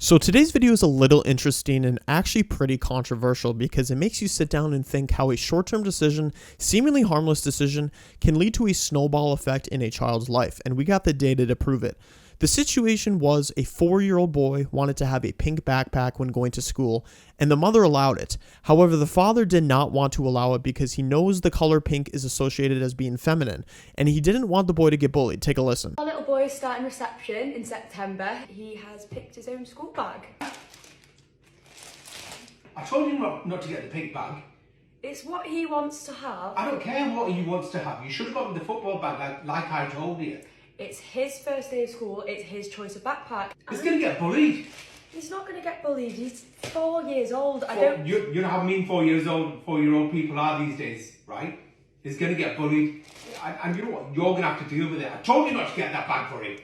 So today's video is a little interesting and actually pretty controversial because it makes you sit down and think how a short-term decision, seemingly harmless decision, can lead to a snowball effect in a child's life, and we got the data to prove it. The situation was a 4-year-old boy wanted to have a pink backpack when going to school, and the mother allowed it. However, the father did not want to allow it because he knows the color pink is associated as being feminine, and he didn't want the boy to get bullied. Take a listen. Our little boy is starting reception in September. He has picked his own school bag. I told you not to get the pink bag. It's what he wants to have. I don't care what he wants to have. You should have gotten the football bag like I told you. It's his first day of school. It's his choice of backpack. He's going to get bullied. He's not going to get bullied. He's 4 years old. You know how mean 4-year-old people are these days, right? He's going to get bullied. And you know what? You're going to have to deal with it. I told you not to get that bag for him.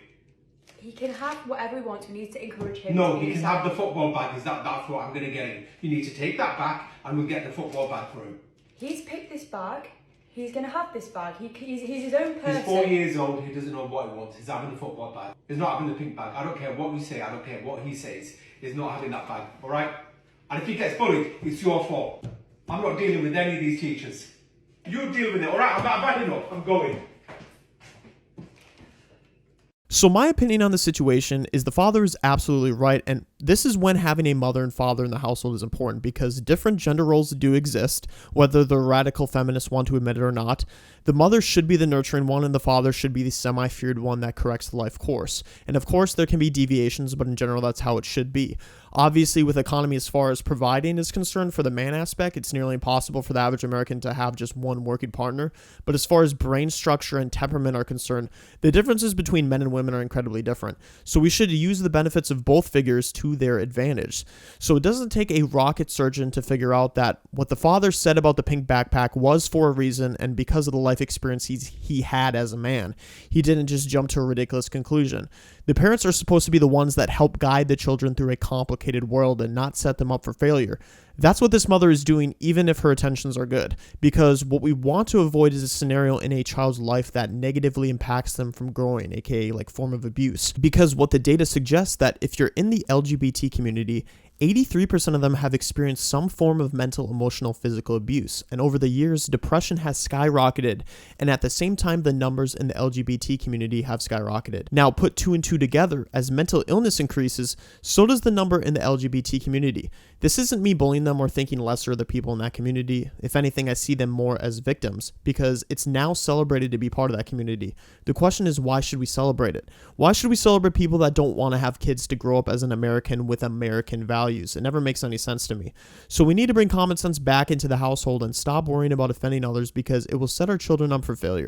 He can have whatever he wants. We need to encourage him. No, he can have the football bag. That's what I'm going to get him. You need to take that back and we'll get the football bag for him. He's picked this bag. He's going to have this bag. He's his own person. He's 4 years old. He doesn't know what he wants. He's having the football bag. He's not having the pink bag. I don't care what we say. I don't care what he says. He's not having that bag. All right? And if he gets bullied, it's your fault. I'm not dealing with any of these teachers. You deal with it. All right? I've had enough. I'm going. So my opinion on the situation is the father is absolutely right, and this is when having a mother and father in the household is important because different gender roles do exist, whether the radical feminists want to admit it or not. The mother should be the nurturing one and the father should be the semi-feared one that corrects the life course. And of course there can be deviations, but in general that's how it should be. Obviously with economy as far as providing is concerned for the man aspect, it's nearly impossible for the average American to have just one working partner. But as far as brain structure and temperament are concerned, the differences between men and women are incredibly different. So we should use the benefits of both figures to their advantage. So it doesn't take a rocket surgeon to figure out that what the father said about the pink backpack was for a reason and because of the life experience he had as a man. He didn't just jump to a ridiculous conclusion. The parents are supposed to be the ones that help guide the children through a complicated world and not set them up for failure. That's what this mother is doing, even if her intentions are good, because what we want to avoid is a scenario in a child's life that negatively impacts them from growing, aka like form of abuse. Because what the data suggests that if you're in the LGBT community, 83% of them have experienced some form of mental, emotional, physical abuse. And over the years, depression has skyrocketed. And at the same time, the numbers in the LGBT community have skyrocketed. Now, put 2 and 2 together, as mental illness increases, so does the number in the LGBT community. This isn't me bullying them or thinking lesser of the people in that community. If anything, I see them more as victims because it's now celebrated to be part of that community. The question is, why should we celebrate it? Why should we celebrate people that don't want to have kids to grow up as an American with American values? It never makes any sense to me. So we need to bring common sense back into the household and stop worrying about offending others because it will set our children up for failure.